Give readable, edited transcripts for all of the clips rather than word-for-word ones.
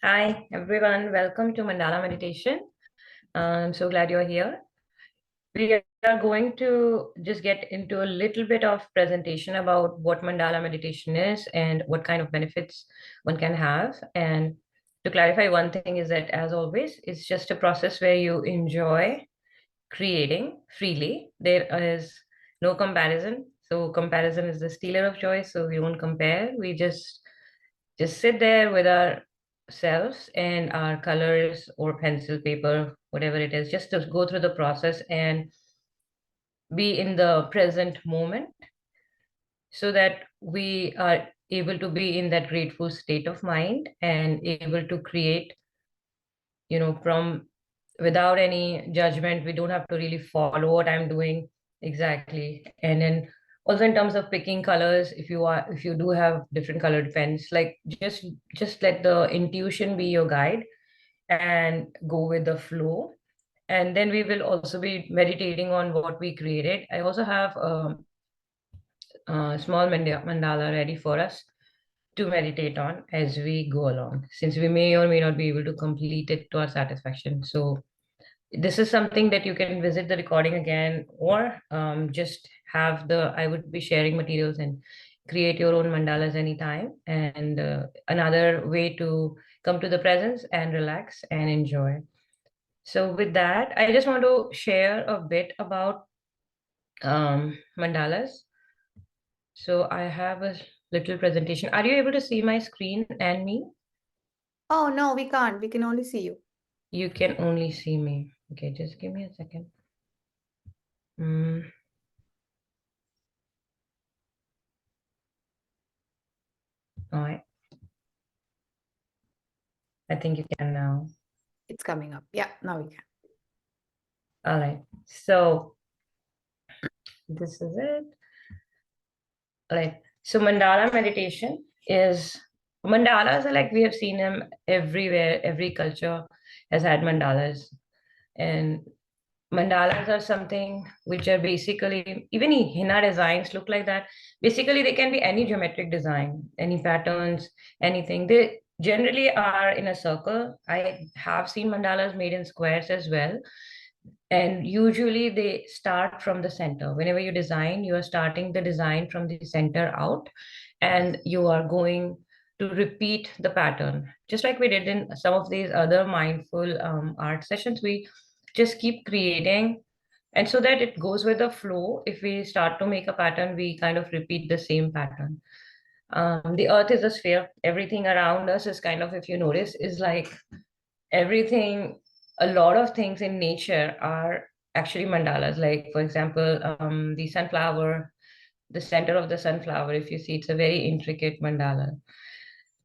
Hi, everyone. Welcome to Mandala Meditation. I'm so glad you're here. We are going to just get into a little bit of presentation about what Mandala Meditation is and what kind of benefits one can have. And to clarify, one thing is that, as always, it's just a process where you enjoy creating freely. There is no comparison. So comparison is the stealer of joy. So we won't compare. We just sit there with ourselves and our colors or pencil paper, whatever it is, just to go through the process and be in the present moment so that we are able to be in that grateful state of mind and able to create, from without any judgment. We don't have to really follow what I'm doing exactly. And then also in terms of picking colors, if you do have different colored pens, like just let the intuition be your guide and go with the flow. And then we will also be meditating on what we created. I also have a small mandala ready for us to meditate on as we go along, since we may or may not be able to complete it to our satisfaction. So this is something that you can visit the recording again, or just have I would be sharing materials and create your own mandalas anytime. And another way to come to the presence and relax and enjoy. So with that, I just want to share a bit about mandalas. So I have a little presentation. Are you able to see my screen and me? Oh, no, we can't. We can only see you. You can only see me. Okay, just give me a second. Mm, all right. I think you can now. It's coming up. Yeah, now we can. All right. So this is it. All right. So mandala meditation is mandalas are like we have seen them everywhere. Every culture has had mandalas. And mandalas are something which are basically, even henna designs look like that. Basically, they can be any geometric design, any patterns, anything. They generally are in a circle. I have seen mandalas made in squares as well. And usually they start from the center. Whenever you design, you are starting the design from the center out, and you are going to repeat the pattern. Just like we did in some of these other mindful art sessions, we just keep creating. And so that it goes with the flow, if we start to make a pattern, we kind of repeat the same pattern. The earth is a sphere. Everything around us is kind of, if you notice, is like everything. A lot of things in nature are actually mandalas. Like, for example, the sunflower, the center of the sunflower, if you see, it's a very intricate mandala.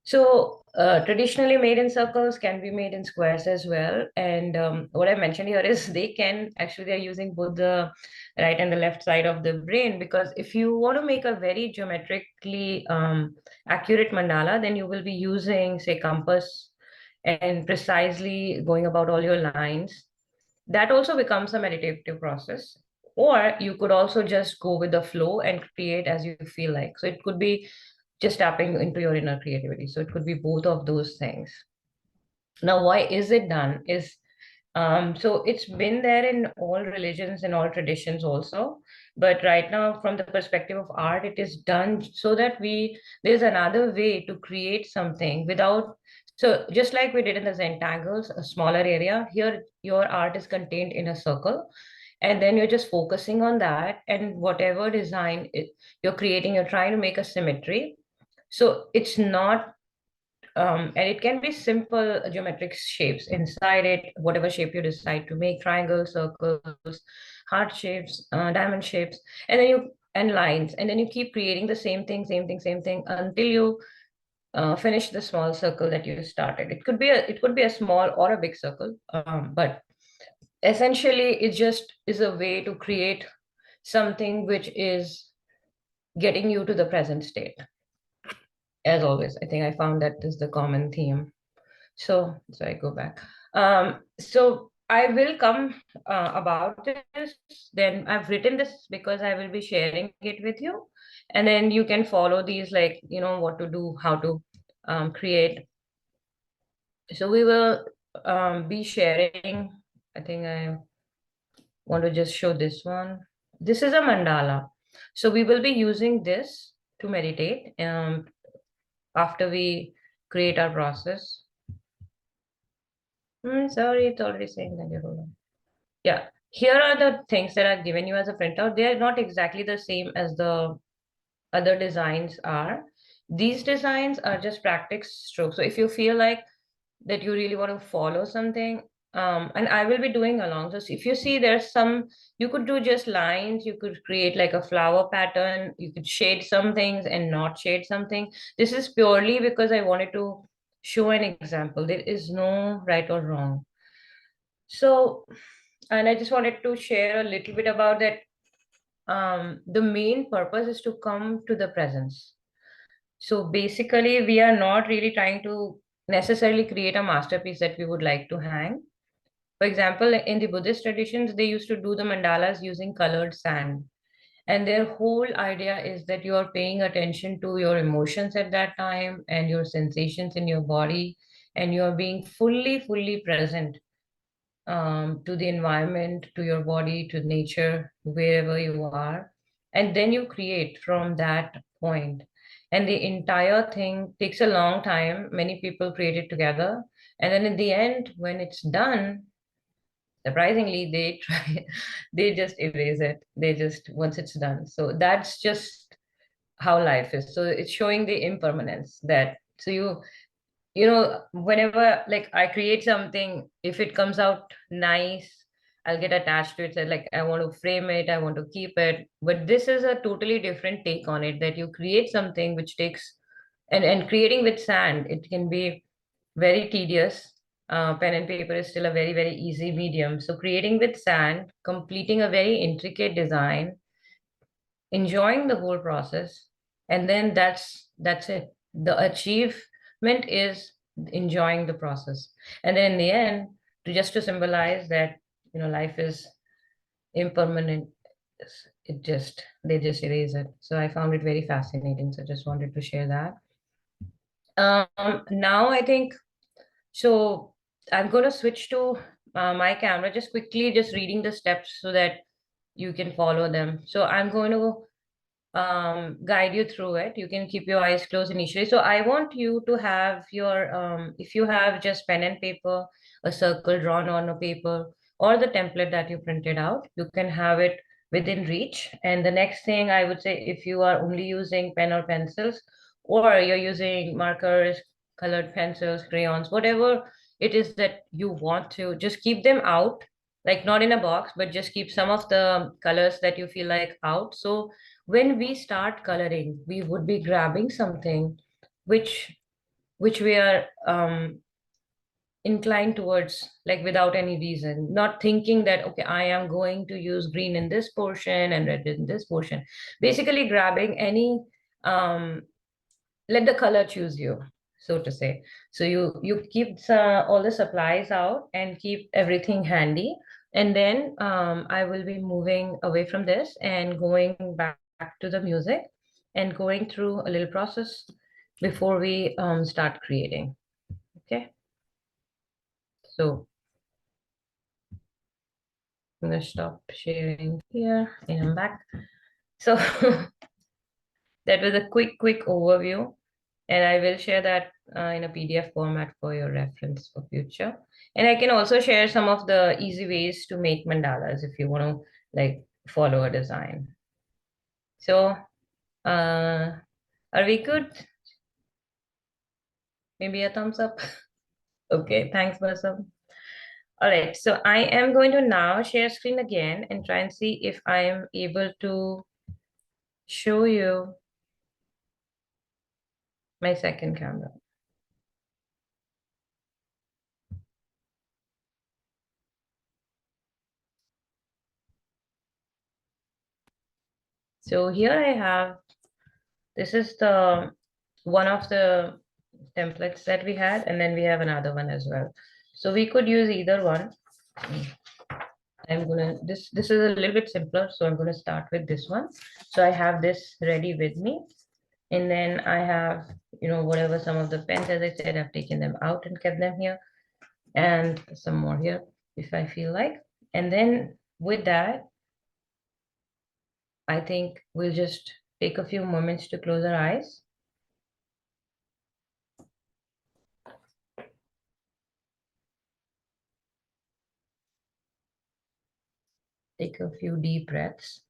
So traditionally made in circles, can be made in squares as well. And what I mentioned here is they can actually, they're using both the right and the left side of the brain, because if you want to make a very geometrically accurate mandala, then you will be using, say, compass and precisely going about all your lines. That also becomes a meditative process. Or you could also just go with the flow and create as you feel like. So it could be just tapping into your inner creativity. So it could be both of those things. Now, why is it done? So it's been there in all religions and all traditions also. But right now, from the perspective of art, it is done so that there's another way to create something without. So just like we did in the Zentangles, a smaller area, here your art is contained in a circle. And then you're just focusing on that, and whatever design you're creating, you're trying to make a symmetry. So it's not, and it can be simple geometric shapes inside it, whatever shape you decide to make, triangles, circles, heart shapes, diamond shapes, and then and lines. And then you keep creating the same thing, same thing, same thing until you finish the small circle that you started. It could be a small or a big circle, but essentially it just is a way to create something which is getting you to the present state. As always, I think I found that is the common theme. So I go back. So I will come about this. Then I've written this because I will be sharing it with you, and then you can follow these, like, what to do, how to create. So we will be sharing, I think I want to just show this one. This is a mandala. So we will be using this to meditate after we create our process. Sorry, it's already saying that. Hold on. Yeah, here are the things that I've given you as a printout. They are not exactly the same as the other designs are. These designs are just practice strokes. So if you feel like that you really want to follow something, and I will be doing along. So if you see there's some, you could do just lines, you could create like a flower pattern, you could shade some things and not shade something. This is purely because I wanted to show an example. There is no right or wrong. So, and I just wanted to share a little bit about that. The main purpose is to come to the presence. So basically, we are not really trying to necessarily create a masterpiece that we would like to hang. For example, in the Buddhist traditions, they used to do the mandalas using colored sand. And their whole idea is that you are paying attention to your emotions at that time and your sensations in your body, and you are being fully present to the environment, to your body, to nature, wherever you are. And then you create from that point. And the entire thing takes a long time. Many people create it together. And then in the end, when it's done, surprisingly, they try, they just erase it. They just, once it's done. So that's just how life is. So it's showing the impermanence that, so whenever like I create something, if it comes out nice, I'll get attached to it. So like I want to frame it, I want to keep it. But this is a totally different take on it, that you create something which takes, and creating with sand, it can be very tedious. Pen and paper is still a very easy medium. So creating with sand, completing a very intricate design, enjoying the whole process, and then that's it. The achievement is enjoying the process, and then in the end, to symbolize that life is impermanent, it just they just erase it. So I found it very fascinating, so just wanted to share that. Now I think, so I'm going to switch to my camera, just quickly just reading the steps so that you can follow them. So I'm going to guide you through it. You can keep your eyes closed initially. So I want you to have your, if you have just pen and paper, a circle drawn on a paper, or the template that you printed out, you can have it within reach. And the next thing I would say, if you are only using pen or pencils, or you're using markers, colored pencils, crayons, whatever it is that you want to, just keep them out, like not in a box, but just keep some of the colors that you feel like out. So when we start coloring, we would be grabbing something which we are inclined towards, like without any reason, not thinking that, okay, I am going to use green in this portion and red in this portion. Basically grabbing any, um, let the color choose you, so to say. So you keep all the supplies out and keep everything handy. And then I will be moving away from this and going back to the music and going through a little process before we start creating. Okay, so I'm gonna stop sharing here and I'm back. So that was a quick overview, and I will share that in a PDF format for your reference for future. And I can also share some of the easy ways to make mandalas if you want to like follow a design. So, are we good? Maybe a thumbs up. Okay, thanks, Basam. All right, so I am going to now share screen again and try and see if I am able to show you my second camera. So here I have, this is the one of the templates that we had, and then we have another one as well. So we could use either one. This is a little bit simpler, so I'm gonna start with this one. So I have this ready with me, And then I have, whatever some of the pens, as I said, I've taken them out and kept them here, and some more here if I feel like. And then with that, I think we'll just take a few moments to close our eyes. Take a few deep breaths.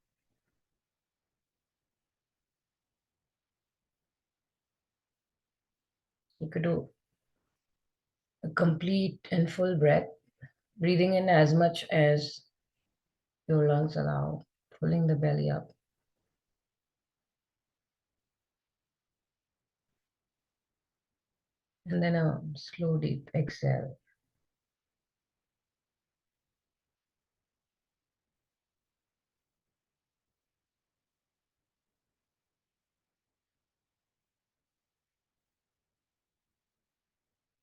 You could do a complete and full breath, breathing in as much as your lungs allow, pulling the belly up. And then a slow, deep exhale.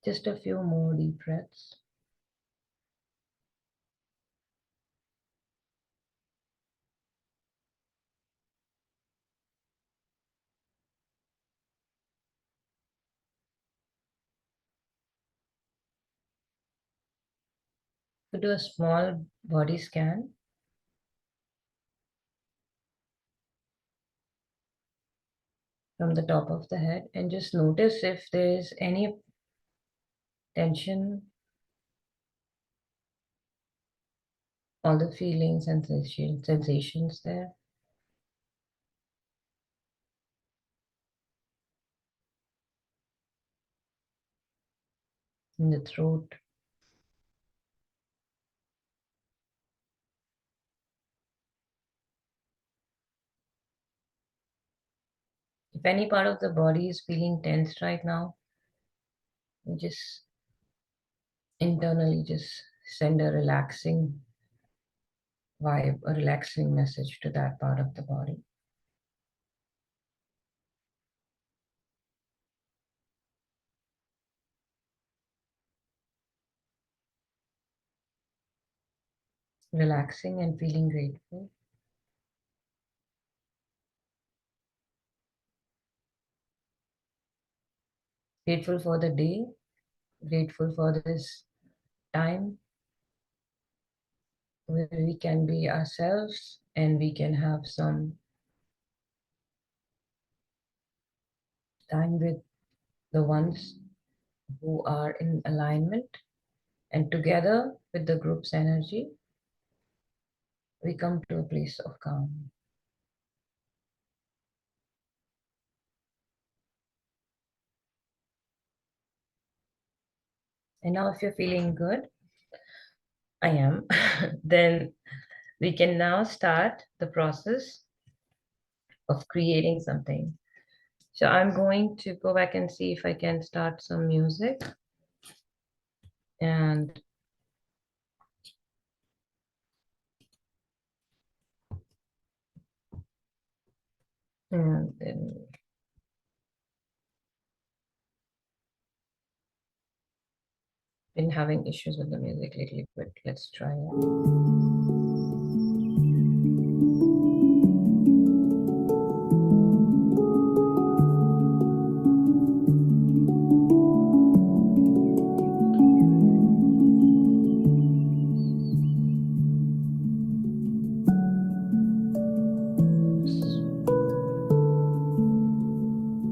Just a few more deep breaths. You do a small body scan. From the top of the head, and just notice if there is any tension, all the feelings and sensations there. In the throat. If any part of the body is feeling tense right now, you just internally just send a relaxing vibe, a relaxing message to that part of the body. Relaxing and feeling grateful. Grateful for the day, grateful for this time where we can be ourselves and we can have some time with the ones who are in alignment, and together with the group's energy, we come to a place of calm. And now, if you're feeling good, I am, then we can now start the process of creating something. So I'm going to go back and see if I can start some music. And then been having issues with the music lately, but let's try it.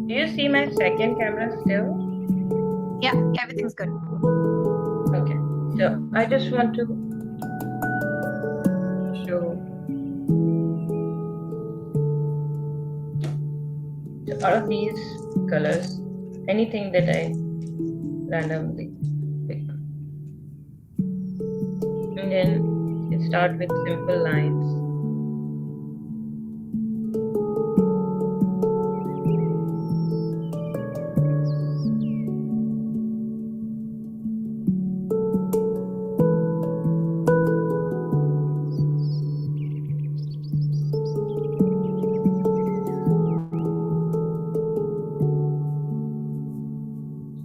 Do you see my second camera still? Yeah, everything's good. Okay, so I just want to show, so out of these colors, anything that I randomly pick. And then you start with simple lines.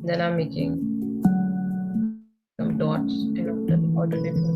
Then I'm making some dots in alternate ones.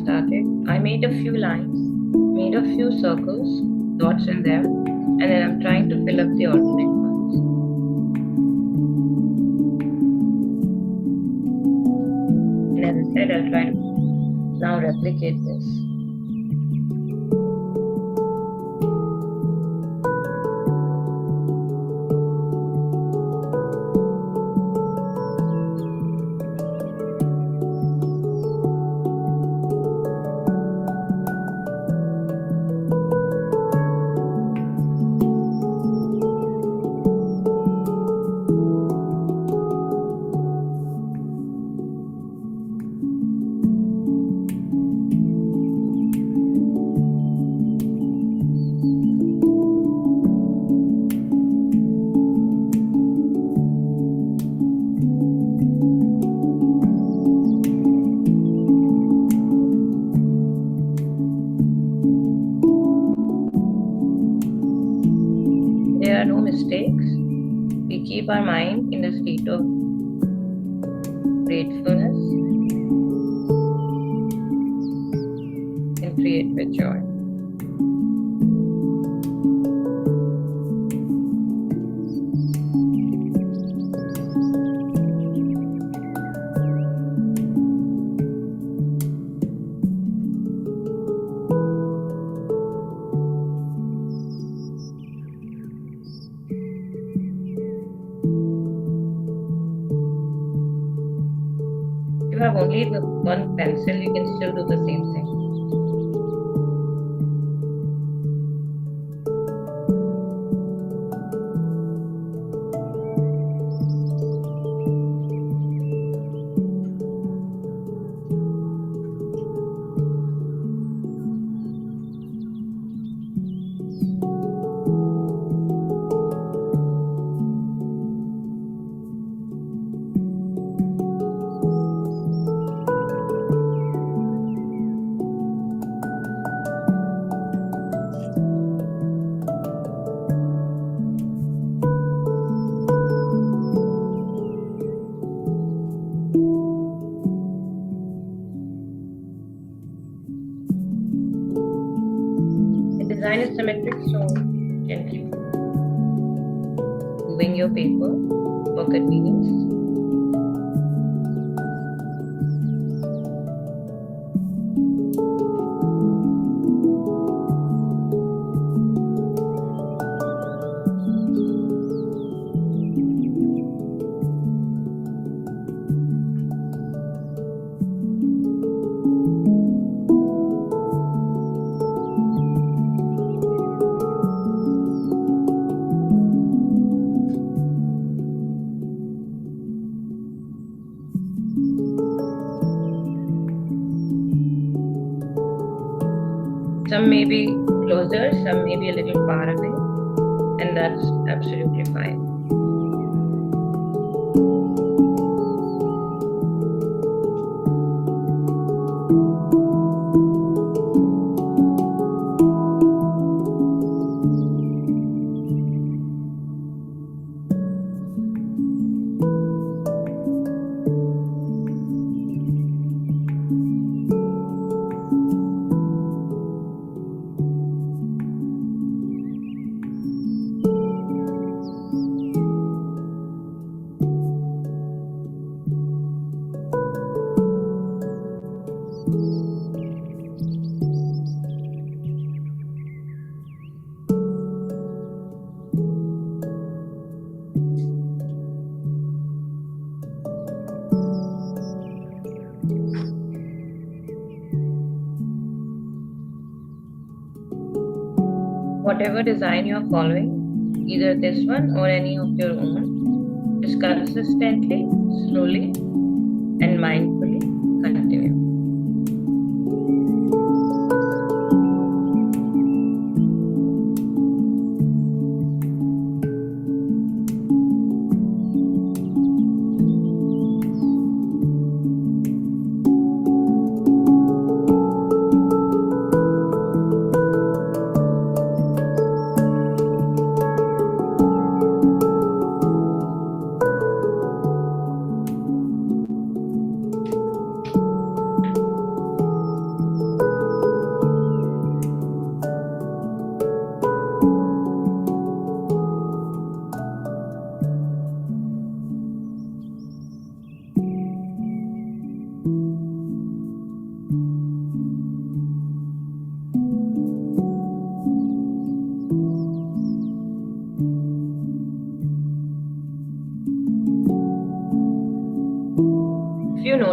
started, I made a few lines, made a few circles, dots in them, and then I'm trying to fill up the alternate ones. And as I said, I'll try to now replicate this. There are no mistakes. We keep our mind in a state of gratefulness and create with joy. If you have only the one pencil, you can still do the same thing. The design is symmetric, so gently moving your paper for convenience. Some may be closer, some may be a little far away, and that's absolutely fine. Whatever design you're following, either this one or any of your own, just consistently, slowly, and mindfully continue.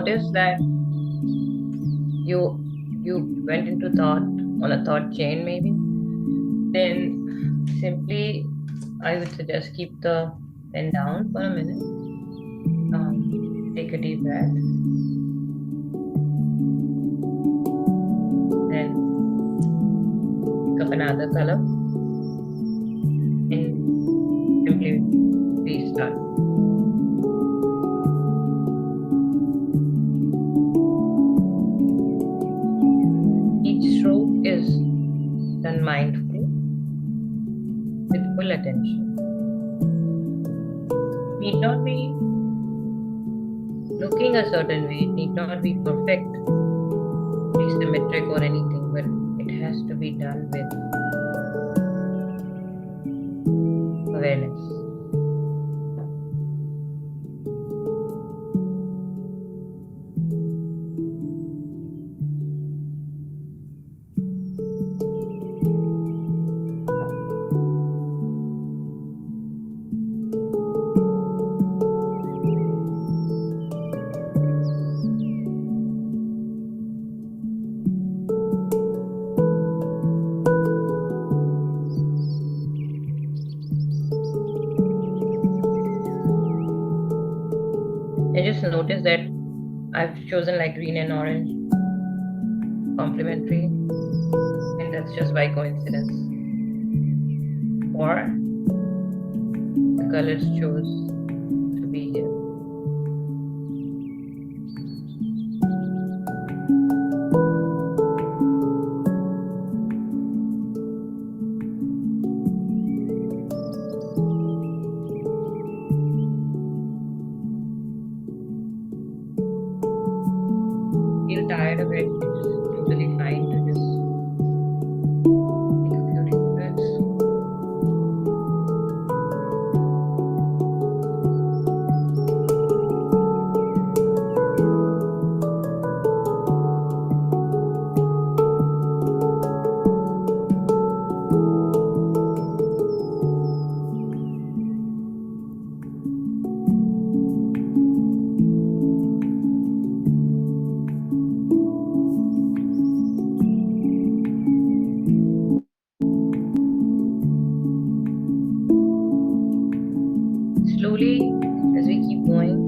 notice that you went into thought on a thought chain maybe, then simply I would suggest keep the pen down for a minute. Take a deep breath. Then pick up another color and simply restart. Each stroke is done mindfully with full attention. It need not be looking a certain way, it need not be perfect, be symmetric or anything, but it has to be done with awareness. I just noticed that I've chosen like green and orange complementary, and that's just by coincidence. Or the colors chose to be here. Feel tired of it, it's totally fine to just take a few deep breaths. Slowly, as we keep going,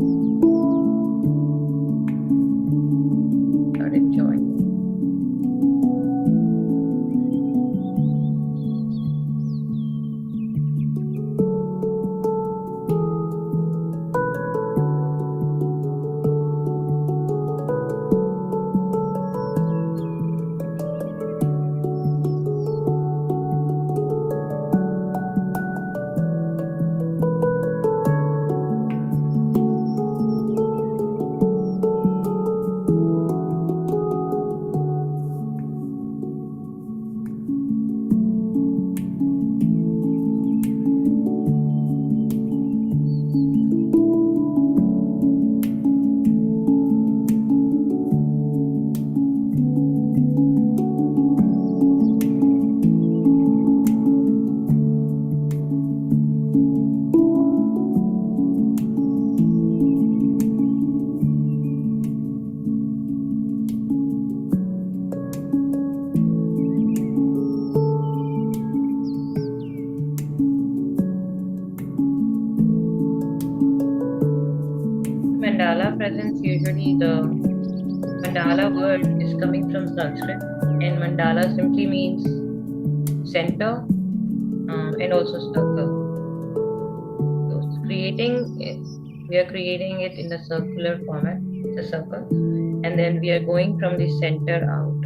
start enjoying. Mandala presents usually the mandala word is coming from Sanskrit, and mandala simply means center and also circle. So we are creating it in a circular format, it's a circle, and then we are going from the center out.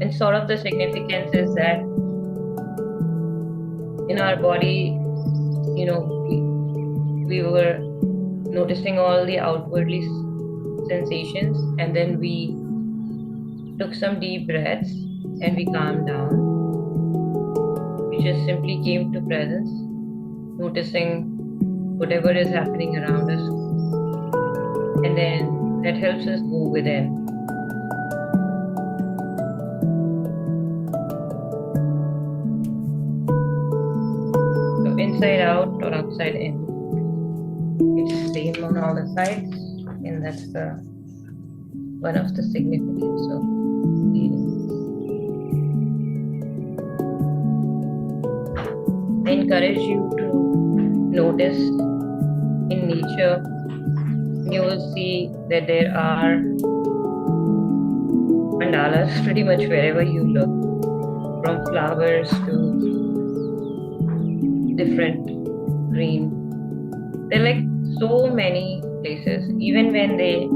And sort of the significance is that in our body, we were noticing all the outwardly sensations, and then we took some deep breaths and we calmed down. We just simply came to presence, noticing whatever is happening around us, and then that helps us go within. inside out or outside in. It's same on all the sides, and that's the one of the significance of feeling. I encourage you to notice in nature. You will see that there are mandalas pretty much wherever you look, from flowers to different green. There are like so many places. Even when they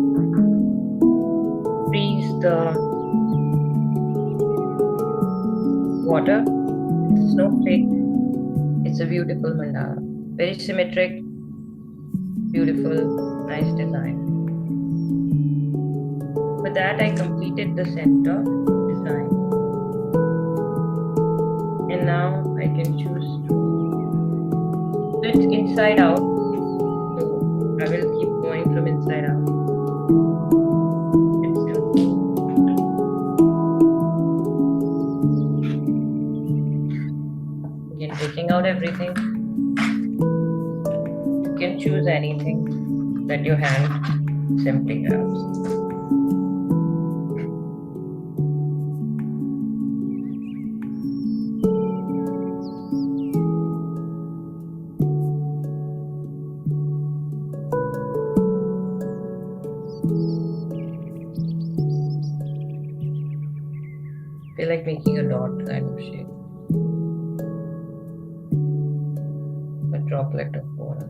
freeze the water, snowflake, it's a beautiful mandala. Very symmetric, beautiful, nice design. With that, I completed the center design. And now I can choose to do it inside out. So I will keep going from inside out. Again, taking out everything. You can choose anything that your hand simply grabs. Feel like making a dot kind of shape. A droplet of water.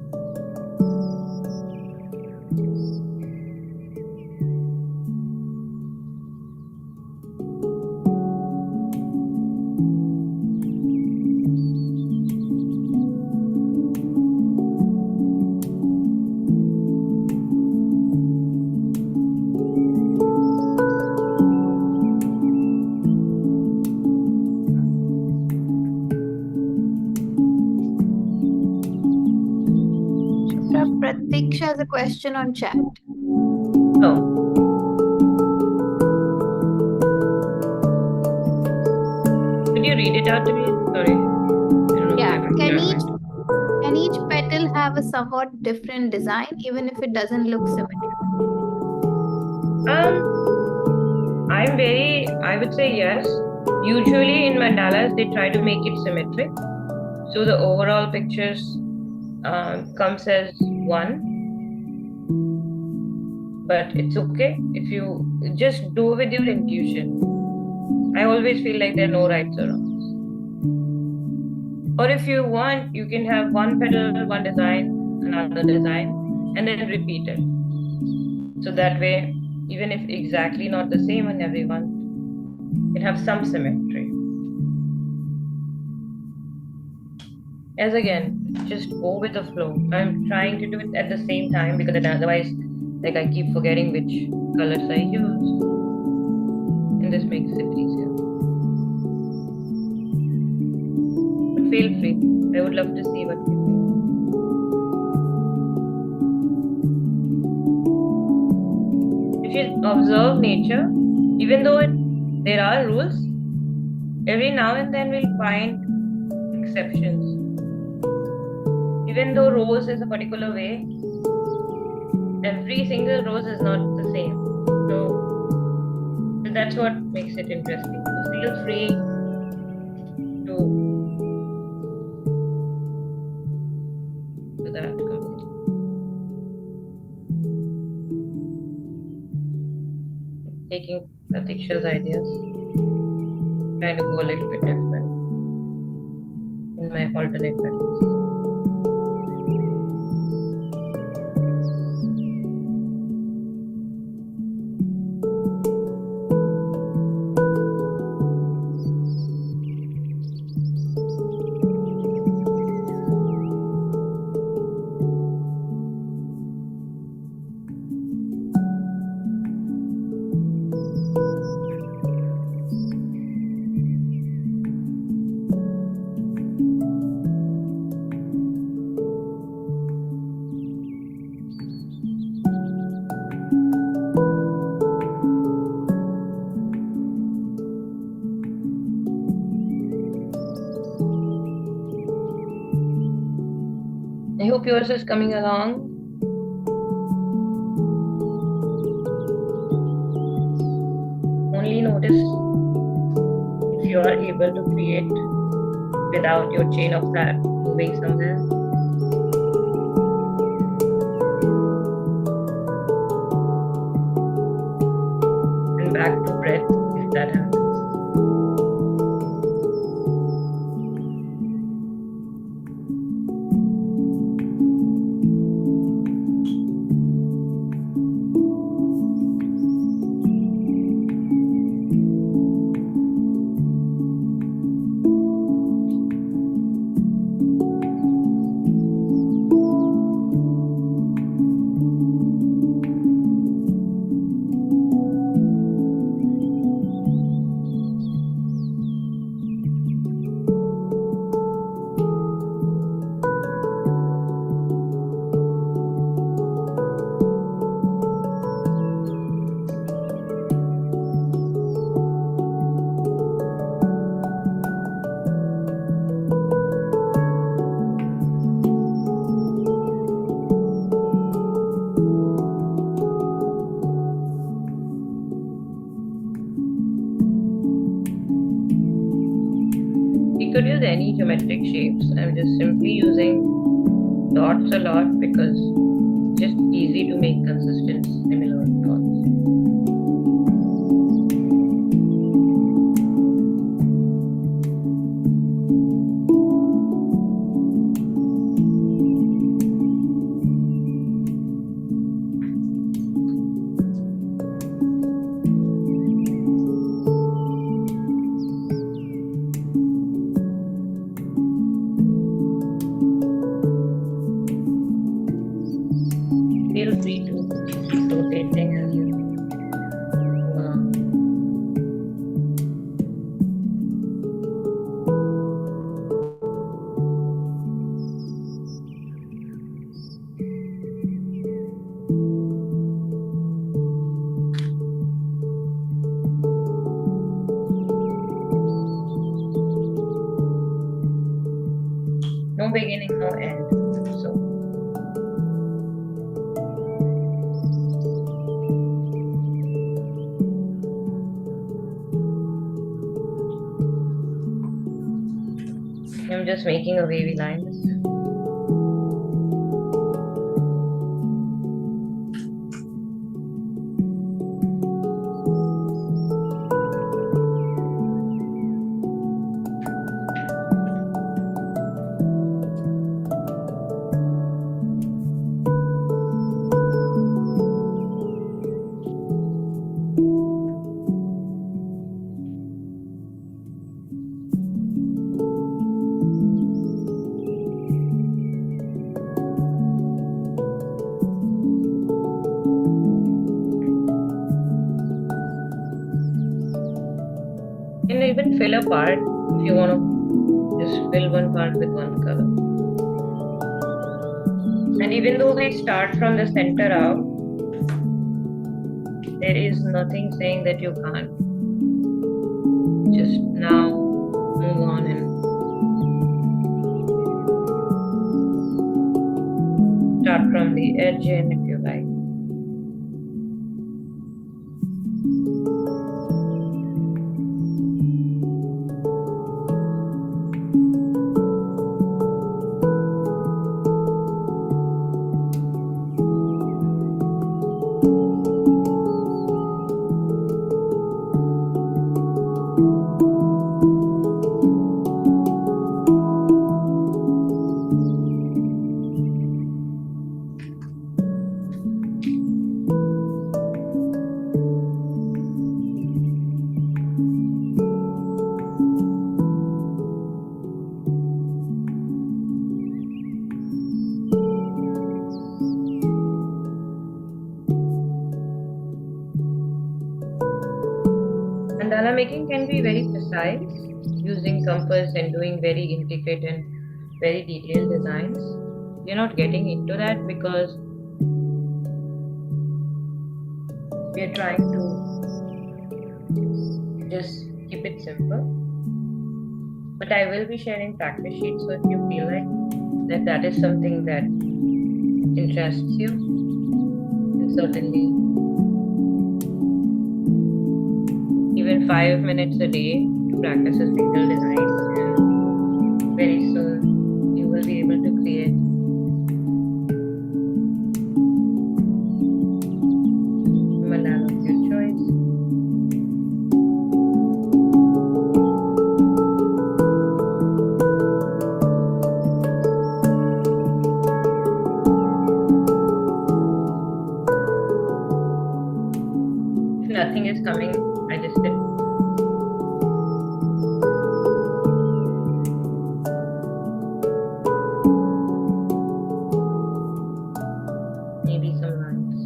Pratiksha has a question on chat. Oh. Could you read it out to me? Sorry. Yeah. Can each petal have a somewhat different design, even if it doesn't look symmetrical? I would say yes. Usually in mandalas, they try to make it symmetric. So the overall pictures comes as one. But it's okay if you just do with your intuition. I always feel like there are no rights or wrongs. Or if you want, you can have one petal, one design, another design, and then repeat it. So that way, even if exactly not the same on everyone, it have some symmetry. As again, just go with the flow. I'm trying to do it at the same time because otherwise, like I keep forgetting which colors I use, and this makes it easier. But feel free. I would love to see what you think. If you observe nature, even though there are rules, every now and then we'll find exceptions. Even though rose is a particular way, every single rose is not the same. So that's what makes it interesting. So feel free to do that completely. Taking Pratiksha's ideas, trying to go a little bit different in my alternate methods. hope yours is coming along. Only notice if you are able to create without your chain of thought moving somewhere. And back to breath if that happens. You could use any geometric shapes. I'm just simply using dots a lot because it's just easy to make consistent similar dots. Feel free to keep rotating as you go along. No beginning, no end. So I'm just making a wavy line. You can even fill a part if you want to just fill one part with one color. And even though we start from the center out, there is nothing saying that you can't. Just now move on and start from the edge in if you like. Mandala making can be very precise, using compass and doing very intricate and very detailed designs. We're not getting into that because we're trying to just keep it simple. But I will be sharing practice sheets, so if you feel like that is something that interests you. And certainly, even 5 minutes a day to practice a single design, and very soon you will be able to create a mandala of your choice. If nothing is coming, I just sit. Maybe some lines.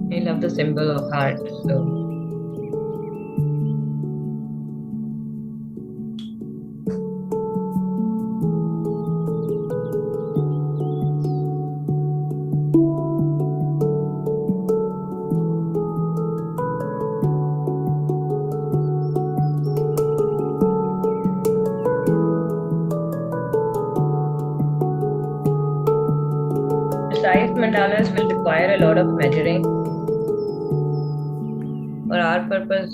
I love the symbol of heart, so precise mandalas will require a lot of measuring. For our purpose,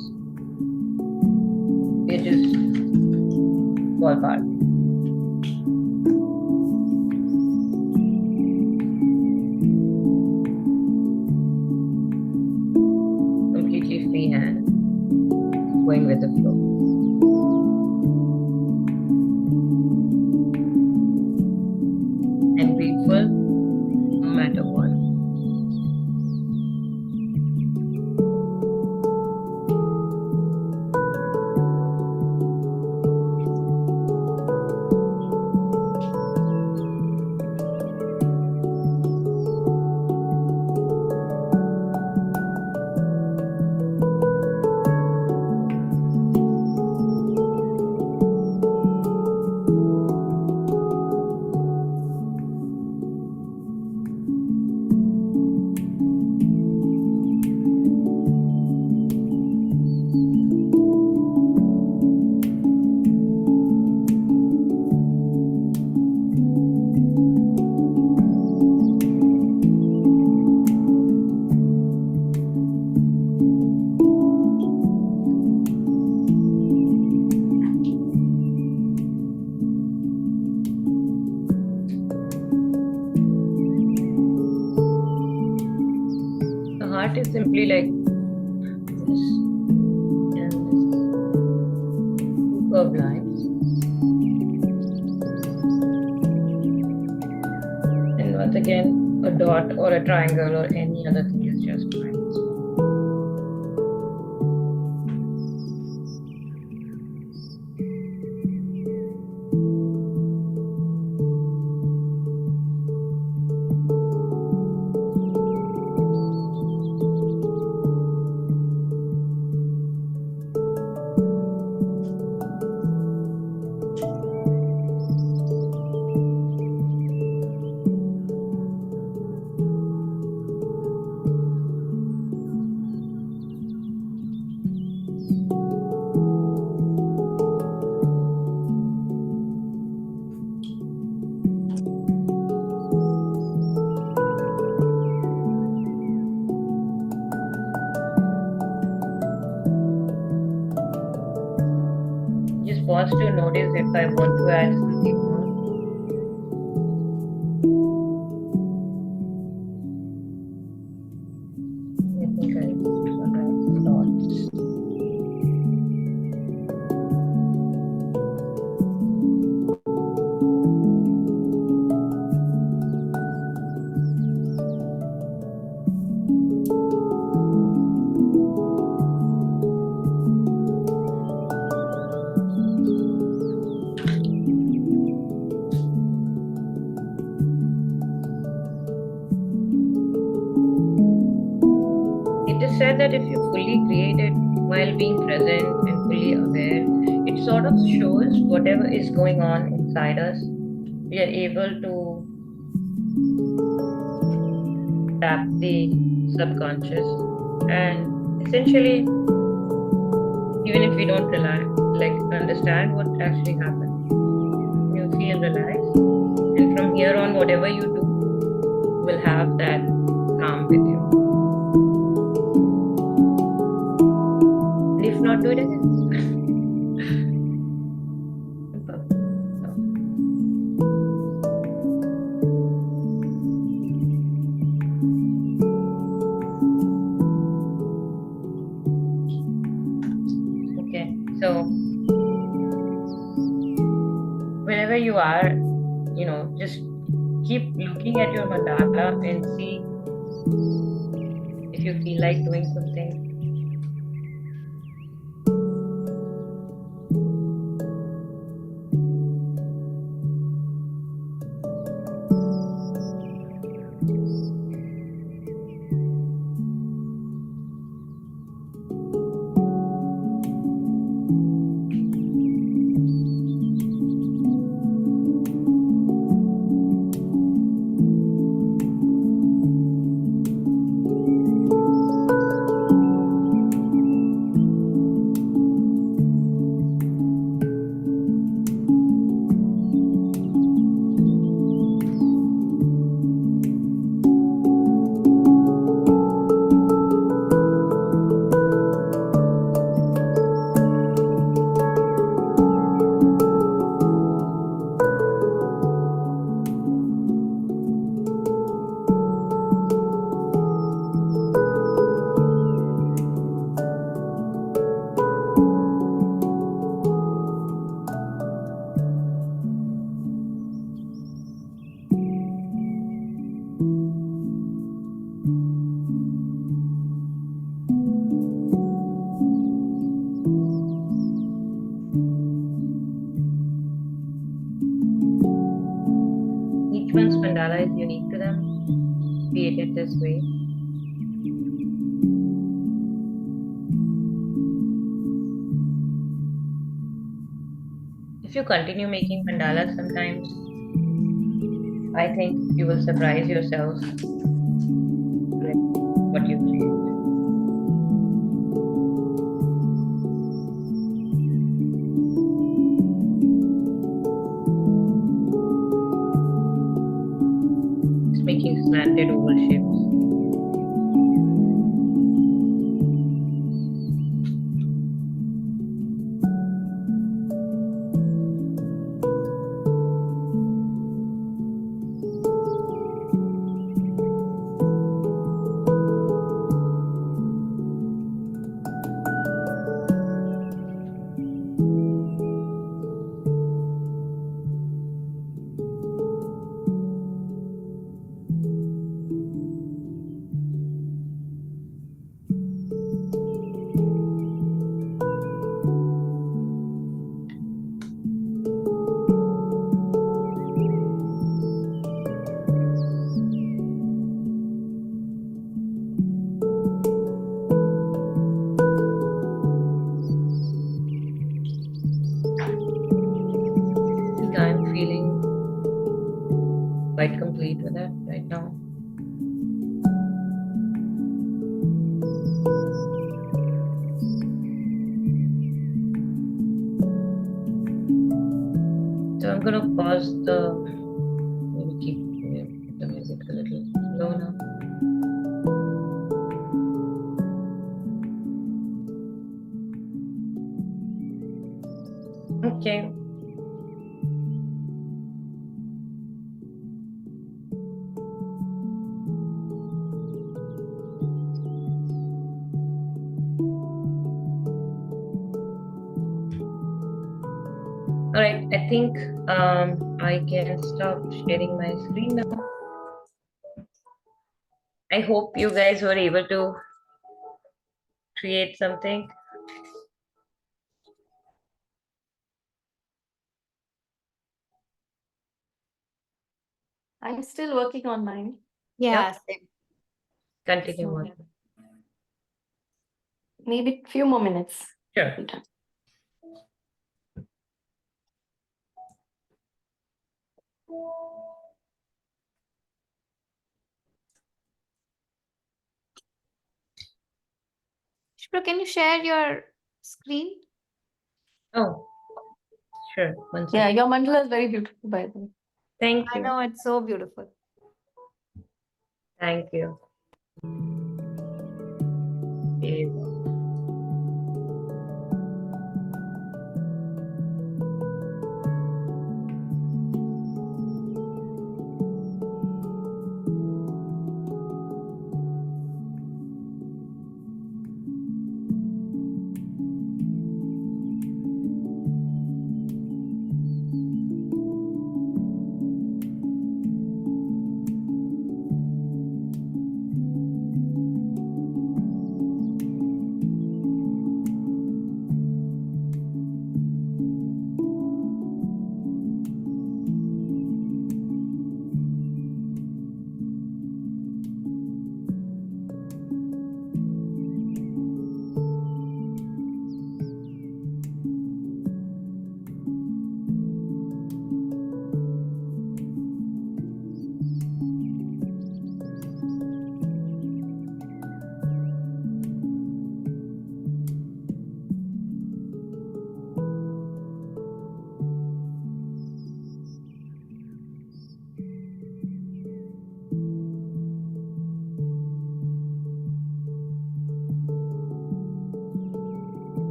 we just ballpark. Completely free hand, going with the flow. And grateful no matter what. The heart is simply like again, a dot or a triangle or any other thing is just fine. Just pause to notice if I want to add something more. I think I should add dots. It is said that if you fully create it while being present and fully aware, it sort of shows whatever is going on inside us. We are able to tap the subconscious, and essentially, even if we don't understand what actually happened, you feel relaxed, and from here on, whatever you do will have that calm with you. And if not, do it again. Simple. Okay, so wherever you are, just keep looking at your mandala and see if you feel like doing something. Each one's mandala is unique to them, created this way. If you continue making mandalas sometimes, I think you will surprise yourself with what you create. It's making slanted oval shapes. quite complete with it right now. So I'm gonna pause maybe keep the music a little low now. Okay. All right, I think I can stop sharing my screen now. I hope you guys were able to create something. I'm still working on mine. Yeah, Yep. same. Continue So, working. maybe a few more minutes. Sure. Shubhra, can you share your screen? Oh, sure. One Yeah, second. your mandala is very beautiful, by the way. Thank I you. know, it's so beautiful. Thank you. There you go.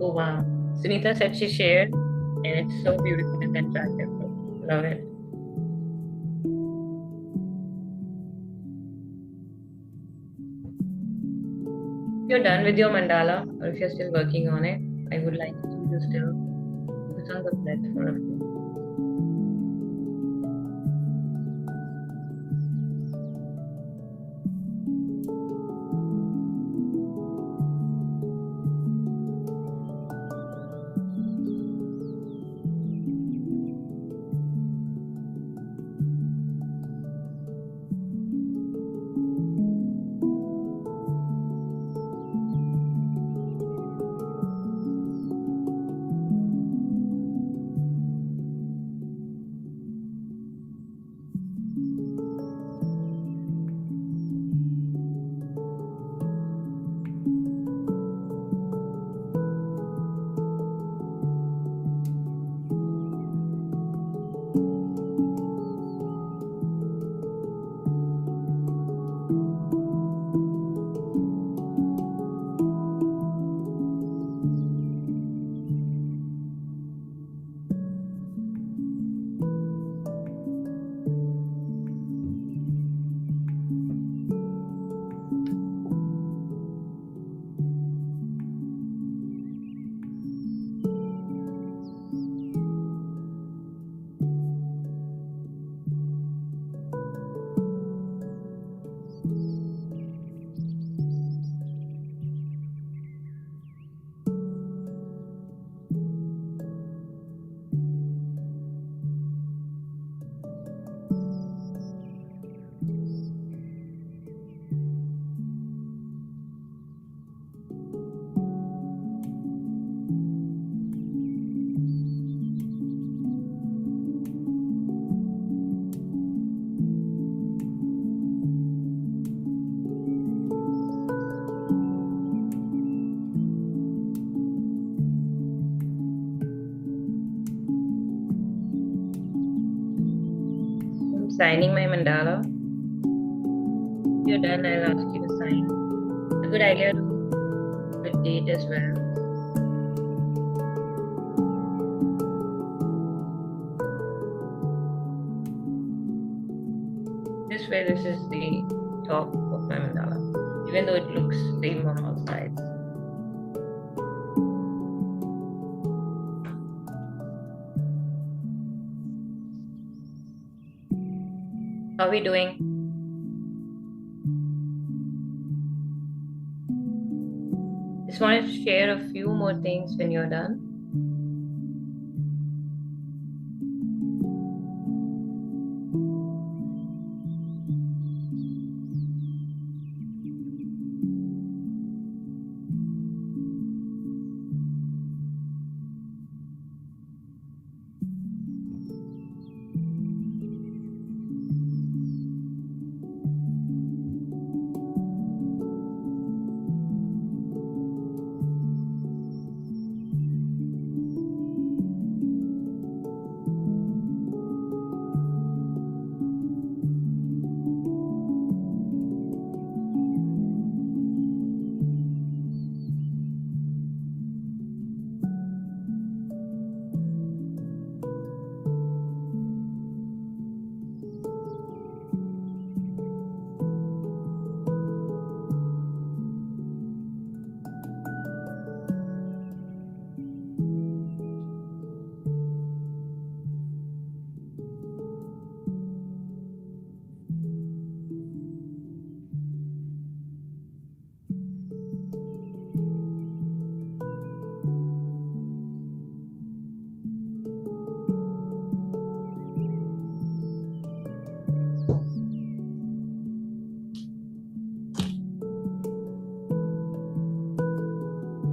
Oh wow. Sunita said she shared, and it's so beautiful and attractive. Love it. If you're done with your mandala, or if you're still working on it, I would like you to still focus on the breath for a few. signing my mandala. If you're done, I'll ask you to sign. It's a good idea to put date as well. This way, this is the top of my mandala, even though it looks same on all sides. How are we doing? Just wanted to share a few more things when you're done.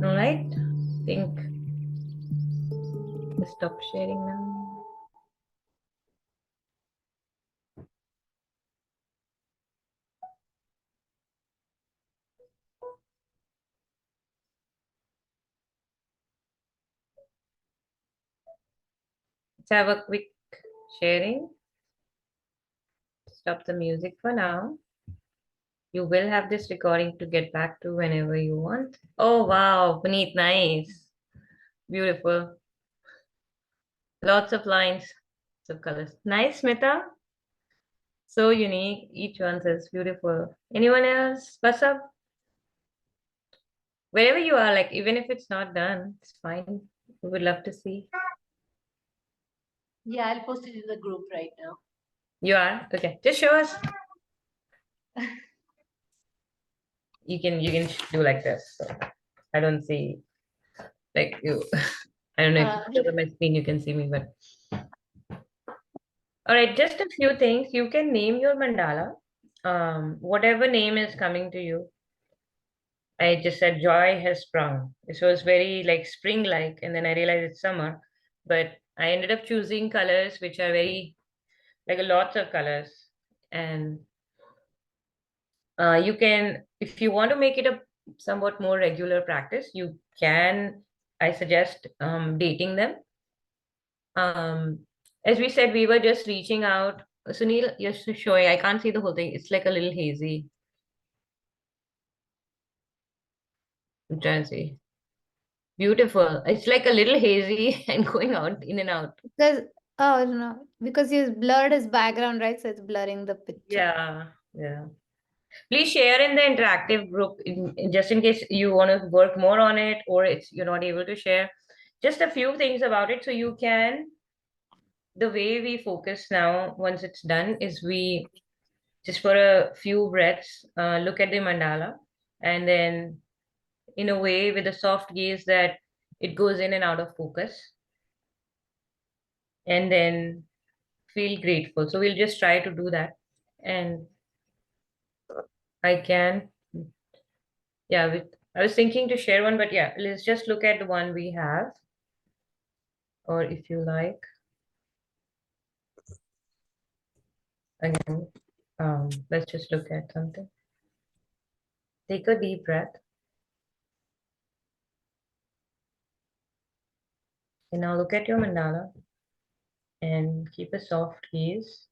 All right, I think I'll stop sharing now. Let's have a quick sharing. Stop the music for now. You will have this recording to get back to whenever you want. Oh, wow, Puneet, nice. Beautiful. Lots of lines, lots of colors. Nice, Smita. So unique. Each one says beautiful. Anyone else? What's up? Wherever you are, like, even if it's not done, it's fine. We would love to see. Yeah, I'll post it in the group right now. You are? Okay. Just show us. You can do like this. So I don't see like you. I don't know if because of my screen you can see me, but all right, just a few things. You can name your mandala. Whatever name is coming to you. I just said joy has sprung. It was very like spring-like, and then I realized it's summer. But I ended up choosing colors which are very like lots of colors. And you can, if you want to make it a somewhat more regular practice, you can, I suggest dating them. As we said, we were just reaching out. Sunil, you're showing, I can't see the whole thing. It's like a little hazy. I'm trying to see. Beautiful. It's like a little hazy and going out in and out. Because oh no, because you blurred his background, right? So it's blurring the picture. Yeah, yeah. Please share in the interactive group just in case you want to work more on it or it's you're not able to share. Just a few things about it so you can. The way we focus now, once it's done, is we just for a few breaths look at the mandala and then in a way with a soft gaze that it goes in and out of focus and then feel grateful. So we'll just try to do that. And I can, yeah, I was thinking to share one, but yeah, let's just look at the one we have. Or if you like, again, let's just look at something. Take a deep breath. And now look at your mandala and keep a soft gaze.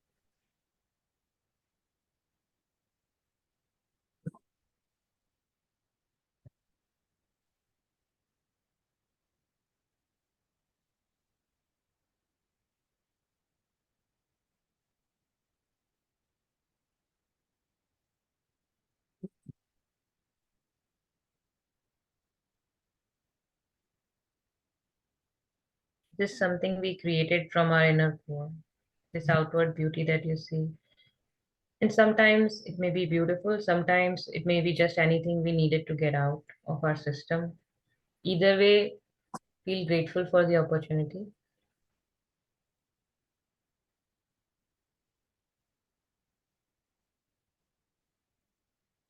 just something we created from our inner core, this outward beauty that you see. And sometimes it may be beautiful, sometimes it may be just anything we needed to get out of our system. Either way, feel grateful for the opportunity.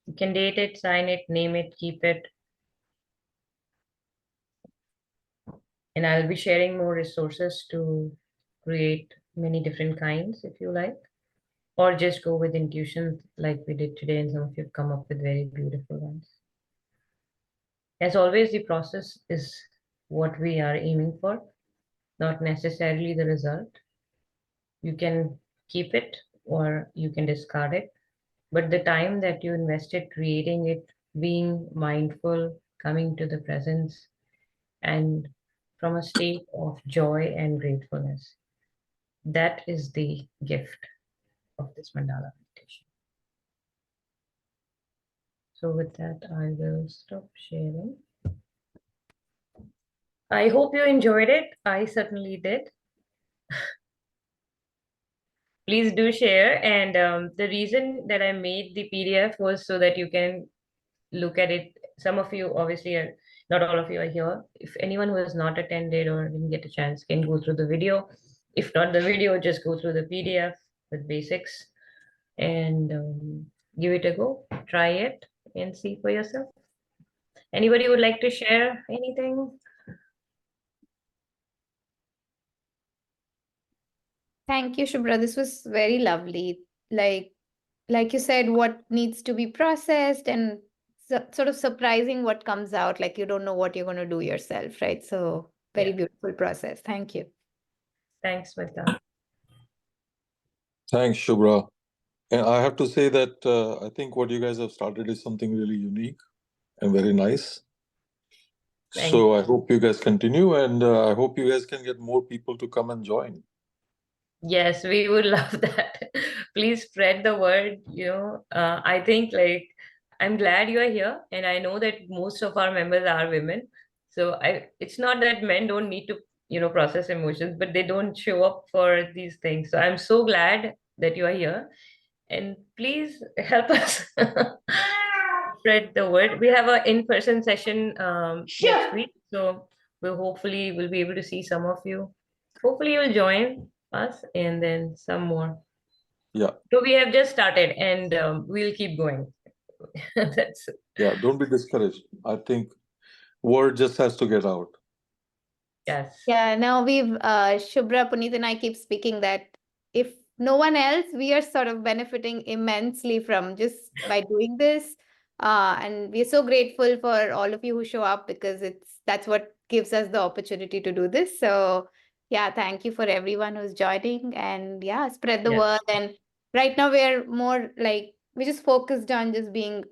You can date it, sign it, name it, keep it. And I'll be sharing more resources to create many different kinds if you like, or just go with intuition like we did today, and some of you have come up with very beautiful ones. As always, the process is what we are aiming for, not necessarily the result. You can keep it or you can discard it, but the time that you invested creating it, being mindful, coming to the presence, and from a state of joy and gratefulness, that is the gift of this mandala meditation. So with that, I will stop sharing. I hope you enjoyed it. I certainly did. Please do share. And the reason that I made the PDF was so that you can look at it. Some of you obviously are, not all of you are here. If anyone who has not attended or didn't get a chance can go through the video. If not the video, just go through the PDF with basics and give it a go. Try it and see for yourself. Anybody would like to share anything? Thank you, Shubhra. This was very lovely. Like you said, what needs to be processed and sort of surprising what comes out. Like you don't know what you're going to do yourself, right? So very Yeah. beautiful process. Thank you. Thanks, Mita. Thanks, Shubhra. And I have to say that I think what you guys have started is something really unique and very nice. Thank So I hope you guys continue, and I hope you guys can get more people to come and join. Yes, we would love that. Please spread the word. I think like I'm glad you are here, and I know that most of our members are women. So it's not that men don't need to, process emotions, but they don't show up for these things. So I'm so glad that you are here, and please help us spread the word. We have an in-person session next week, so we'll be able to see some of you. Hopefully, you'll join us, and then some more. Yeah. So we have just started, and we'll keep going. That's it. Yeah, don't be discouraged. I think word just has to get out. Yes. Yeah, now Shubhra, Puneet, and I keep speaking that if no one else, we are sort of benefiting immensely from just by doing this. And we're so grateful for all of you who show up because that's what gives us the opportunity to do this. So yeah, thank you for everyone who's joining, and yeah, spread the Yes. word. And right now we're more like we're just focused on just being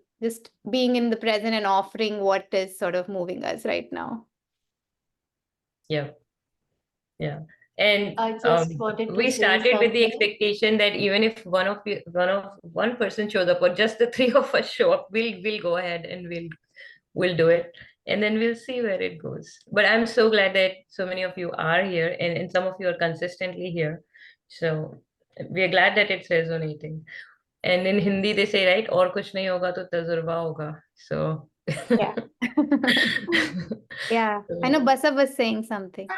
in the present and offering what is sort of moving us right now. Yeah. Yeah. And I just wanted to we say started with the something. expectation that even if one person shows up or just the three of us show up, we'll go ahead and we'll do it. And then we'll see where it goes. But I'm so glad that so many of you are here, and some of you are consistently here. So we're glad that it's resonating. And in Hindi they say, right, और कुछ नहीं होगा तो तजुर्बा होगा. So Yeah. Yeah. I know Basa was saying something.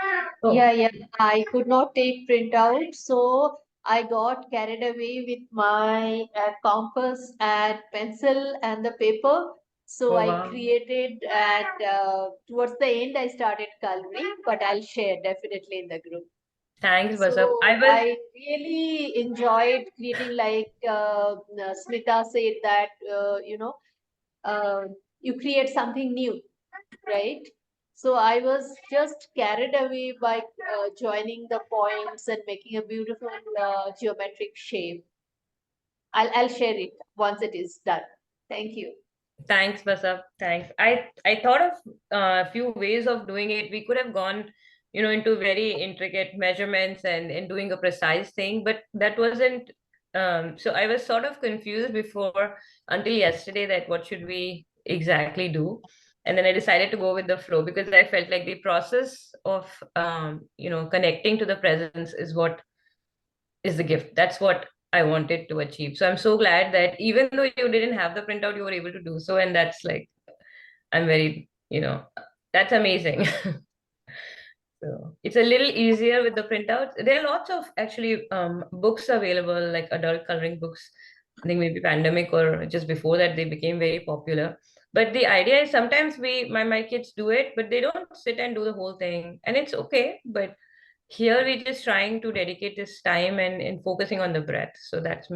Oh. Yeah, I could not take printout, so I got carried away with my compass and pencil and the paper. So Oh, I wow. created, and towards the end, I started coloring, but I'll share definitely in the group. Thanks, So Basab. I really enjoyed creating, like Smita said, that you create something new, right? So I was just carried away by joining the points and making a beautiful geometric shape. I'll share it once it is done. Thank you. Thanks, Basab. Thanks. I thought of a few ways of doing it. We could have gone, into very intricate measurements and doing a precise thing, but that wasn't. So I was sort of confused before until yesterday that what should we exactly do. And then I decided to go with the flow because I felt like the process of connecting to the presence is what is the gift. That's what I wanted to achieve. So I'm so glad that even though you didn't have the printout, you were able to do so. And that's like, I'm very, that's amazing. So it's a little easier with the printouts. There are lots of actually books available, like adult coloring books. I think maybe pandemic or just before that they became very popular. But the idea is sometimes my kids do it, but they don't sit and do the whole thing. And it's okay. But here we're just trying to dedicate this time and focusing on the breath. So that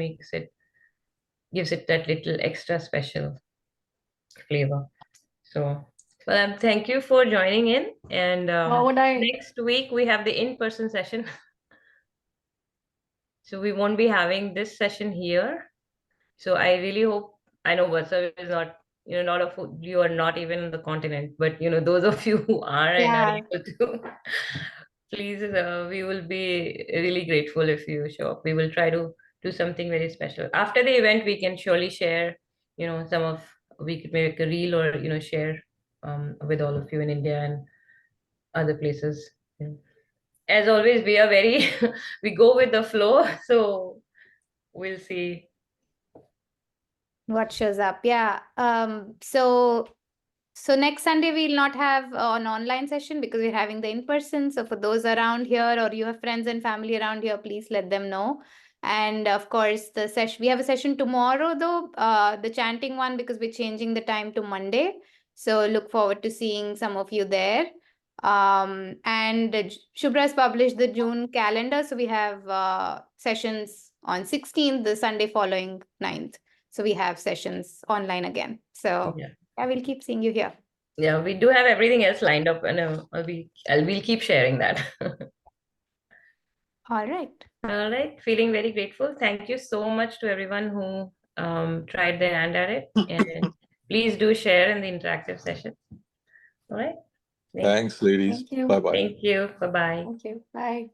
gives it that little extra special flavor. So, well, thank you for joining in. And next week we have the in-person session. So we won't be having this session here. So I really hope, I know Vatsa is not, not of you are not even in the continent, but those of you who are and are able to, please, we will be really grateful if you show up. We will try to do something very special. After the event, we can surely share, we could make a reel or, share with all of you in India and other places. As always, we are very, we go with the flow. So we'll see what shows up. Yeah. So next Sunday we'll not have an online session because we're having the in-person. So for those around here or you have friends and family around here, please let them know. And of course, we have a session tomorrow though, the chanting one, because we're changing the time to Monday. So look forward to seeing some of you there. And Shubhra has published the June calendar. So we have sessions on 16th, the Sunday following 9th. So we have sessions online again. So I will keep seeing you here. Yeah, we do have everything else lined up, and we'll keep sharing that. All right. All right. Feeling very grateful. Thank you so much to everyone who tried their hand at it. And please do share in the interactive session. All right. Thanks, ladies. Thank you. Bye-bye. Thank you. Bye-bye. Thank you. Bye.